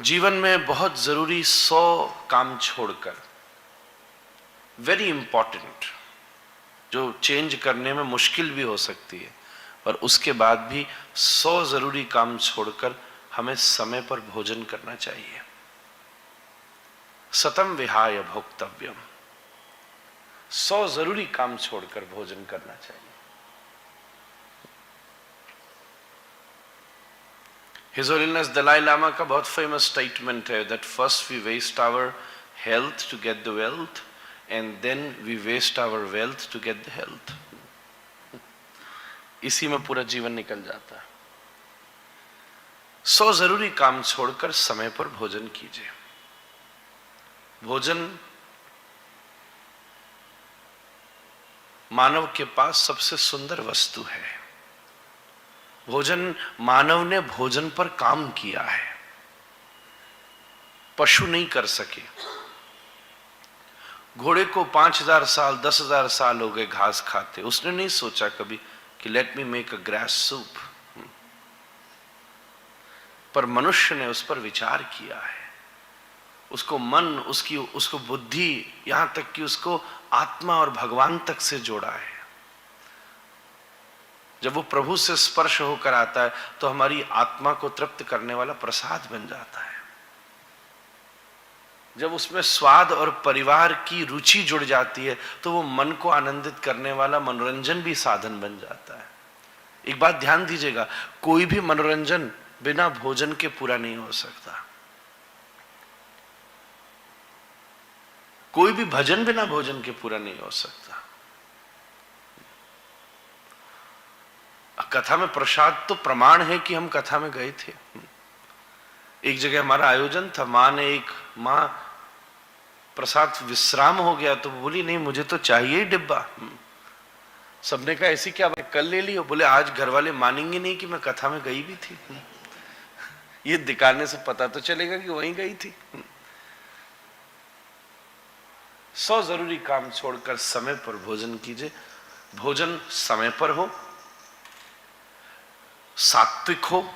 जीवन में बहुत जरूरी 100 काम छोड़कर, वेरी इंपॉर्टेंट, जो चेंज करने में मुश्किल भी हो सकती है, पर उसके बाद भी 100 जरूरी काम छोड़कर हमें समय पर भोजन करना चाहिए। सतम विहाय भोक्तव्यम, 100 जरूरी काम छोड़कर भोजन करना चाहिए। His Holiness दलाई लामा का बहुत फेमस स्टेटमेंट है that first we waste our health to get the wealth and then we waste our wealth to get the health. इसी में पूरा जीवन निकल जाता है। 100 जरूरी काम छोड़कर समय पर भोजन कीजिए। भोजन मानव के पास सबसे सुंदर वस्तु है। भोजन, मानव ने भोजन पर काम किया है, पशु नहीं कर सके। घोड़े को 5000 साल 10,000 साल हो गए घास खाते, उसने नहीं सोचा कभी कि let me make a grass soup. पर मनुष्य ने उस पर विचार किया है, उसको मन, उसको बुद्धि, यहां तक कि उसको आत्मा और भगवान तक से जोड़ा है। जब वो प्रभु से स्पर्श होकर आता है तो हमारी आत्मा को तृप्त करने वाला प्रसाद बन जाता है। जब उसमें स्वाद और परिवार की रुचि जुड़ जाती है तो वो मन को आनंदित करने वाला मनोरंजन भी साधन बन जाता है। एक बात ध्यान दीजिएगा, कोई भी मनोरंजन बिना भोजन के पूरा नहीं हो सकता। कोई भी भजन बिना भोजन के पूरा नहीं हो सकता। कथा में प्रसाद तो प्रमाण है कि हम कथा में गए थे। एक जगह हमारा आयोजन था, माँ प्रसाद विश्राम हो गया तो बोली नहीं मुझे तो चाहिए ही डिब्बा। सबने कहा ऐसी क्या बात, कल ले लियो। बोले आज घर वाले मानेंगे नहीं कि मैं कथा में गई भी थी। ये दिखाने से पता तो चलेगा कि वहीं गई थी। 100 जरूरी काम छोड़कर समय पर भोजन कीजिए। भोजन समय पर हो, सात्विक हो,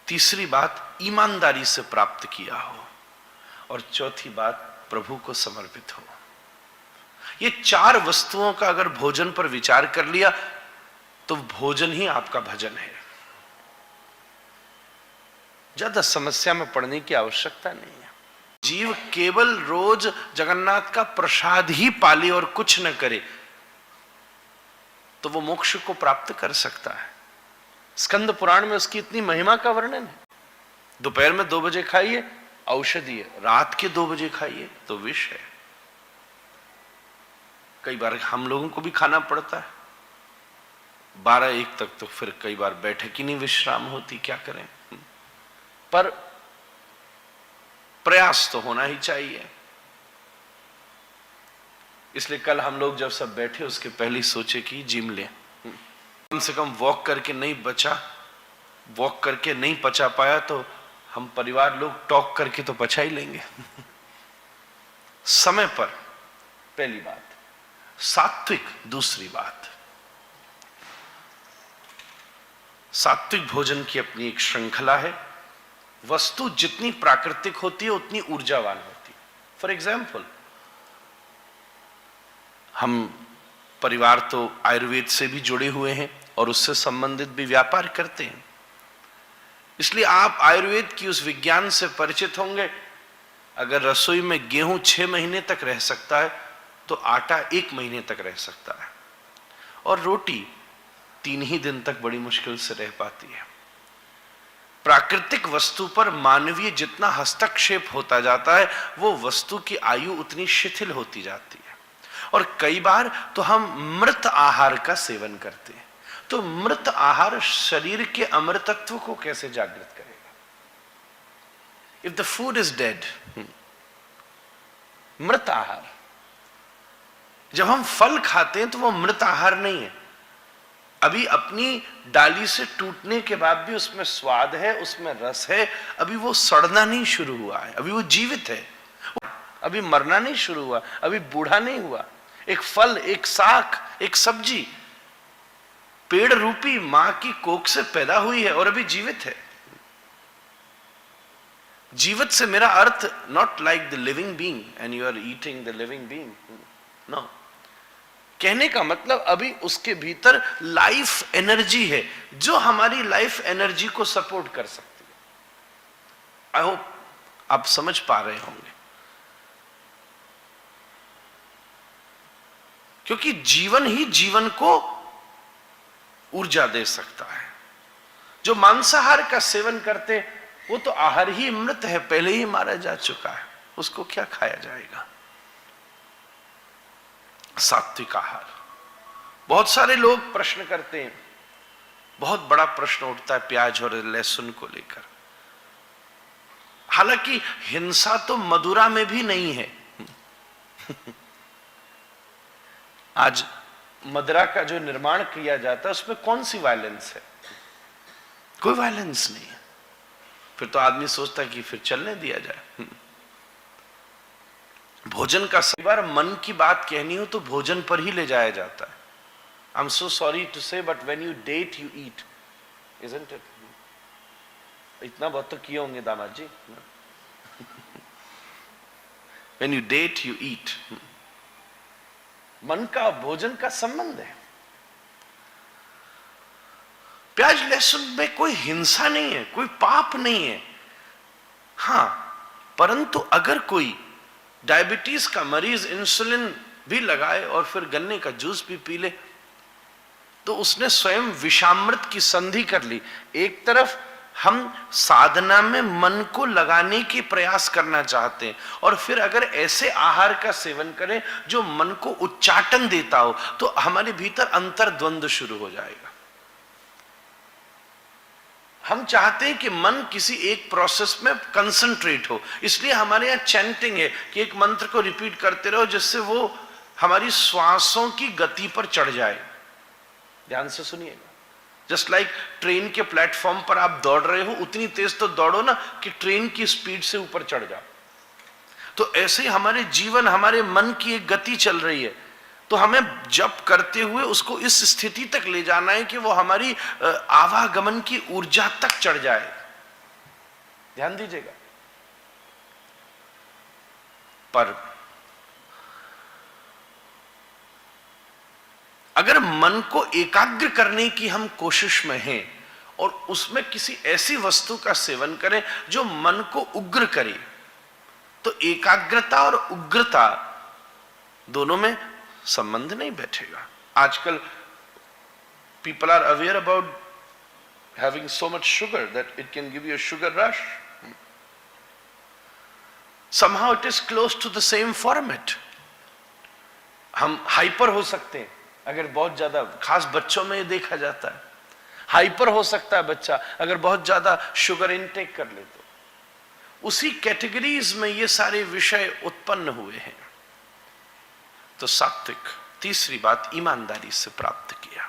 तीसरी बात ईमानदारी से प्राप्त किया हो, और चौथी बात प्रभु को समर्पित हो। ये 4 वस्तुओं का अगर भोजन पर विचार कर लिया तो भोजन ही आपका भजन है। ज्यादा समस्या में पड़ने की आवश्यकता नहीं है। जीव केवल रोज जगन्नाथ का प्रसाद ही पाले और कुछ न करे तो वो मोक्ष को प्राप्त कर सकता है। स्कंद पुराण में उसकी इतनी महिमा का वर्णन है। दोपहर में 2 बजे खाइए औषधि है, रात के 2 बजे खाइए तो विष है। कई बार हम लोगों को भी खाना पड़ता है 12-1 तक, तो फिर कई बार बैठक ही नहीं विश्राम होती, क्या करें। पर प्रयास तो होना ही चाहिए। इसलिए कल हम लोग जब सब बैठे उसके पहले सोचे कि जिम लें, कम से कम वॉक करके नहीं पचा पाया तो हम परिवार लोग टॉक करके तो पचा ही लेंगे। समय पर पहली बात, सात्विक दूसरी बात। सात्विक भोजन की अपनी एक श्रृंखला है। वस्तु जितनी प्राकृतिक होती है उतनी ऊर्जावान होती है। फॉर एग्जाम्पल, हम परिवार तो आयुर्वेद से भी जुड़े हुए हैं और उससे संबंधित भी व्यापार करते हैं, इसलिए आप आयुर्वेद की उस विज्ञान से परिचित होंगे। अगर रसोई में गेहूं 6 महीने तक रह सकता है तो आटा 1 महीने तक रह सकता है, और रोटी 3 ही दिन तक बड़ी मुश्किल से रह पाती है। प्राकृतिक वस्तु पर मानवीय जितना हस्तक्षेप होता जाता है वो वस्तु की आयु उतनी शिथिल होती जाती है। और कई बार तो हम मृत आहार का सेवन करते हैं। तो मृत आहार शरीर के अमृतत्व को कैसे जागृत करेगा? If the food is dead, मृत आहार, जब हम फल खाते हैं तो वो मृत आहार नहीं है। अभी अपनी डाली से टूटने के बाद भी उसमें स्वाद है, उसमें रस है, अभी वो सड़ना नहीं शुरू हुआ है, अभी वो जीवित है, अभी मरना नहीं शुरू हुआ, अभी बूढ़ा नहीं हुआ। एक फल, एक साग, एक सब्जी पेड़ रूपी मां की कोख से पैदा हुई है और अभी जीवित है। जीवित से मेरा अर्थ not like the living being and you are eating the living being, no. कहने का मतलब अभी उसके भीतर लाइफ एनर्जी है जो हमारी लाइफ एनर्जी को सपोर्ट कर सकती है। आई होप आप समझ पा रहे होंगे, क्योंकि जीवन ही जीवन को ऊर्जा दे सकता है। जो मांसाहार का सेवन करते वो तो आहार ही मृत है, पहले ही मारा जा चुका है, उसको क्या खाया जाएगा। सात्विक आहार। बहुत सारे लोग प्रश्न करते हैं, बहुत बड़ा प्रश्न उठता है प्याज और लहसुन को लेकर। हालांकि हिंसा तो मदुरा में भी नहीं है। आज मदिरा का जो निर्माण किया जाता है उसमें कौन सी वायलेंस है? कोई वायलेंस नहीं है। फिर तो आदमी सोचता है कि फिर चलने दिया जाए। भोजन का सही बार मन की बात कहनी हो तो भोजन पर ही ले जाया जाता है। I am so sorry to say but when you date you eat, isn't it? इतना बहुत तो किए होंगे दामाद जी। When you date you eat. मन का भोजन का संबंध है। प्याज लहसुन में कोई हिंसा नहीं है, कोई पाप नहीं है। हां, परंतु अगर कोई डायबिटीज का मरीज इंसुलिन भी लगाए और फिर गन्ने का जूस भी पी ले तो उसने स्वयं विषामृत की संधि कर ली। एक तरफ हम साधना में मन को लगाने की प्रयास करना चाहते हैं और फिर अगर ऐसे आहार का सेवन करें जो मन को उच्चाटन देता हो तो हमारे भीतर अंतर्द्वंद शुरू हो जाएगा। हम चाहते हैं कि मन किसी एक प्रोसेस में कंसंट्रेट हो, इसलिए हमारे यहाँ चैंटिंग है कि एक मंत्र को रिपीट करते रहो जिससे वो हमारी श्वासों की गति पर चढ़ जाए। ध्यान से सुनिएगा। जस्ट लाइक ट्रेन के प्लेटफॉर्म पर आप दौड़ रहे हो, उतनी तेज तो दौड़ो ना कि ट्रेन की स्पीड से ऊपर चढ़ जाओ। तो ऐसे ही हमारे जीवन, हमारे मन की एक गति चल रही है, तो हमें जप करते हुए उसको इस स्थिति तक ले जाना है कि वो हमारी आवागमन की ऊर्जा तक चढ़ जाए। ध्यान दीजिएगा। पर अगर मन को एकाग्र करने की हम कोशिश में हैं और उसमें किसी ऐसी वस्तु का सेवन करें जो मन को उग्र करे, तो एकाग्रता और उग्रता दोनों में संबंध नहीं बैठेगा। आजकल people are aware about having so much sugar that it can give you a sugar rush. Somehow it is close to the same format. हम हाइपर हो सकते हैं अगर बहुत ज्यादा, खास बच्चों में ये देखा जाता है, हाइपर हो सकता है बच्चा अगर बहुत ज्यादा शुगर इनटेक कर ले। तो उसी कैटेगरीज में ये सारे विषय उत्पन्न हुए हैं। तो सात्विक, तीसरी बात, ईमानदारी से प्राप्त किया।